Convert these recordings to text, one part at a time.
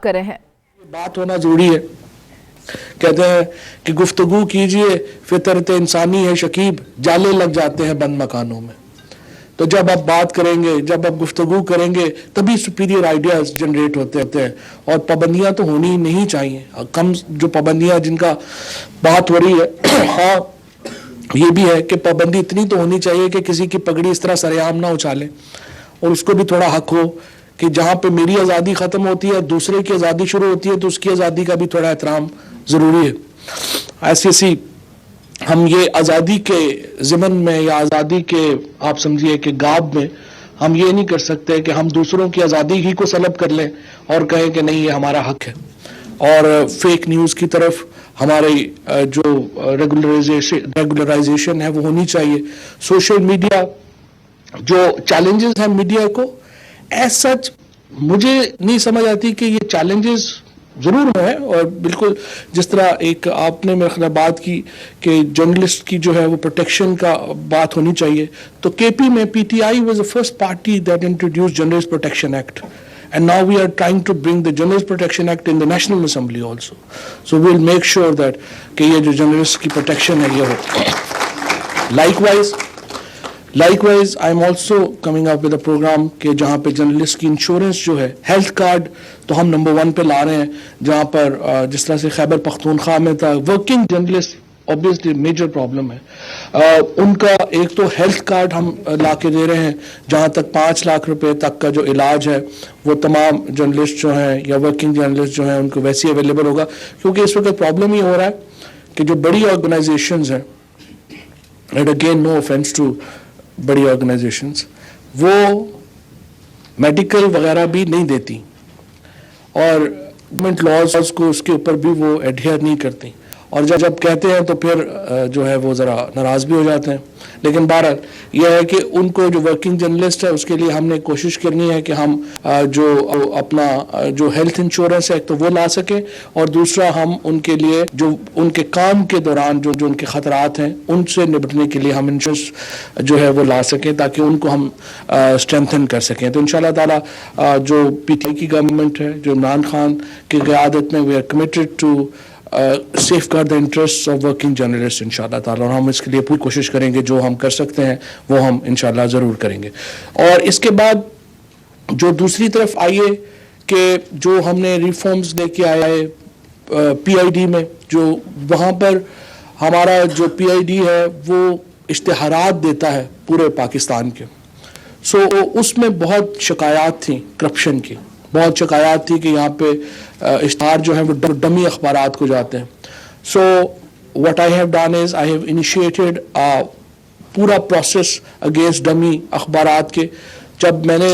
کر رہے ہیں۔ بات ہونا ضروری ہے، کہتے ہیں کہ گفتگو کیجئے فطرت انسانی ہے شکیب، جالے لگ جاتے ہیں بند مکانوں میں۔ تو جب آپ بات کریں گے، جب آپ گفتگو کریں گے، تبھی سپیریئر آئیڈیاز جنریٹ ہوتے ہیں، اور پابندیاں تو ہونی نہیں چاہیے۔ کم جو پابندیاں جن کا بات ہو رہی ہے، ہاں یہ بھی ہے کہ پابندی اتنی تو ہونی چاہیے کہ کسی کی پگڑی اس طرح سر عام نہ اچھالے، اور اس کو بھی تھوڑا حق ہو کہ جہاں پہ میری آزادی ختم ہوتی ہے دوسرے کی آزادی شروع ہوتی ہے، تو اس کی آزادی کا بھی تھوڑا احترام ضروری ہے۔ ایسی ہم یہ آزادی کے ضمن میں یا آزادی کے آپ سمجھیے کہ گاب میں ہم یہ نہیں کر سکتے کہ ہم دوسروں کی آزادی ہی کو سلب کر لیں اور کہیں کہ نہیں یہ ہمارا حق ہے، اور فیک نیوز کی طرف ہماری جو ریگولرائزیشن ہے وہ ہونی چاہیے۔ سوشل میڈیا جو چیلنجز ہیں میڈیا کو ایز سچ مجھے نہیں سمجھ آتی کہ یہ چیلنجز ضرور ہیں، اور بالکل جس طرح ایک آپ نے میرے خیال بات کی کہ جرنلسٹ کی جو ہے وہ پروٹیکشن کا بات ہونی چاہیے، تو کے پی میں P T I was the first party that introduced Journalist Protection Act, and now we are trying to bring the Journalist Protection Act in the National Assembly also. So we'll make sure that کہ یہ جو journalist کی protection ہے یہ ہو۔ Likewise, I am also coming up with a program کہ جہاں پہ journalist کی انشورنس جو ہے، ہیلتھ کارڈ تو ہم نمبر 1 پہ لا رہے ہیں، جہاں پر جس طرح سے خیبر پختونخوا میں تھا working journalist obviously major problem ہے، ان کا ایک تو ہیلتھ کارڈ ہم لا کے دے رہے ہیں جہاں تک 5 لاکھ روپے تک کا جو علاج ہے وہ تمام جرنلسٹ جو ہیں یا ورکنگ جرنلسٹ جو ہیں ان کو ویسے ہی اویلیبل ہوگا، کیونکہ اس وقت پرابلم یہ ہو رہا ہے کہ جو بڑی آرگنائزیشنز ہیں، and again no offence to بڑی آرگنائزیشنز، وہ میڈیکل وغیرہ بھی نہیں دیتی، اور گورنمنٹ لاز کو اس کے اوپر بھی وہ ایڈہیئر نہیں کرتی، اور جب کہتے ہیں تو پھر جو ہے وہ ذرا ناراض بھی ہو جاتے ہیں۔ لیکن بہرحال یہ ہے کہ ان کو جو ورکنگ جرنلسٹ ہے اس کے لیے ہم نے کوشش کرنی ہے کہ ہم جو اپنا جو ہیلتھ انشورنس ہے ایک تو وہ لا سکیں، اور دوسرا ہم ان کے لیے جو ان کے کام کے دوران جو ان کے خطرات ہیں ان سے نپٹنے کے لیے ہم انشورنس جو ہے وہ لا سکیں تاکہ ان کو ہم اسٹرینتھن کر سکیں۔ تو انشاءاللہ تعالیٰ جو پی ٹی آئی کی گورنمنٹ ہے، جو عمران خان کی قیادت میں we are committed to safeguard the interests of working journalists انشاءاللہ تعالیٰ، اور ہم اس کے لیے پوری کوشش کریں گے، جو ہم کر سکتے ہیں وہ ہم انشاءاللہ ضرور کریں گے۔ اور اس کے بعد جو دوسری طرف آئیے کہ جو ہم نے ریفارمز لے کے آئے پی آئی ڈی میں، جو وہاں پر ہمارا جو پی آئی ڈی ہے وہ اشتہارات دیتا ہے پورے پاکستان کے، سو اس میں بہت شکایات تھیں کرپشن کی، بہت شکایات تھی کہ یہاں پہ اشتہار جو ہیں وہ ڈمی اخبارات کو جاتے ہیں۔ So what I have done is I have initiated پورا پروسیس اگینسٹ ڈمی اخبارات کے۔ جب میں نے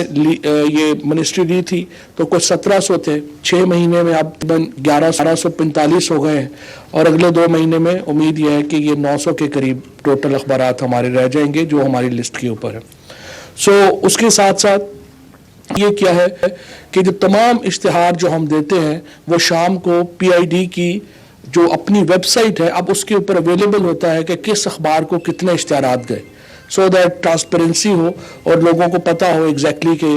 یہ منسٹری لی تھی تو کچھ 1700 تھے، 6 مہینے میں اب 1145 ہو گئے ہیں، اور اگلے 2 مہینے میں امید یہ ہے کہ یہ 900 کے قریب ٹوٹل اخبارات ہمارے رہ جائیں گے جو ہماری لسٹ کے اوپر ہے۔ سو اس کے ساتھ ساتھ یہ کیا ہے کہ جو تمام اشتہار جو ہم دیتے ہیں وہ شام کو پی آئی ڈی کی جو اپنی ویب سائٹ ہے اب اس کے اوپر اویلیبل ہوتا ہے کہ کس اخبار کو کتنے اشتہارات گئے، سو دیٹ ٹرانسپیرنسی ہو اور لوگوں کو پتہ ہو ایگزیکٹلی کہ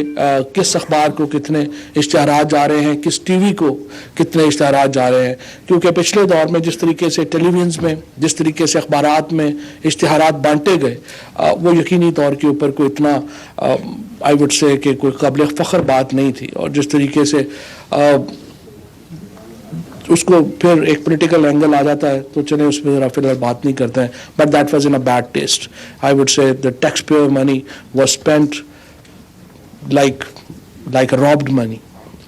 کس اخبار کو کتنے اشتہارات جا رہے ہیں، کس ٹی وی کو کتنے اشتہارات جا رہے ہیں۔ کیونکہ پچھلے دور میں جس طریقے سے ٹیلی ویژنز میں، جس طریقے سے اخبارات میں اشتہارات بانٹے گئے، وہ یقینی طور کے اوپر کوئی اتنا آئی وڈ سے کہ کوئی قابل فخر بات نہیں تھی، اور جس طریقے سے اس کو پھر ایک پولیٹیکل اینگل آ جاتا ہے تو چلیں اس پہ ذرا فی الحال بات نہیں کرتے ہیں، but that was in a bad taste. I would say the taxpayer money was spent like robbed money,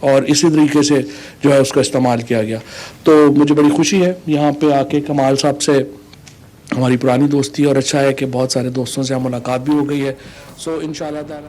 اور اسی طریقے سے جو ہے اس کا استعمال کیا گیا۔ تو مجھے بڑی خوشی ہے یہاں پہ آ کے کمال صاحب سے ہماری پرانی دوستی، اور اچھا ہے کہ بہت سارے دوستوں سے ملاقات بھی ہو گئی ہے، سو انشاءاللہ تعالیٰ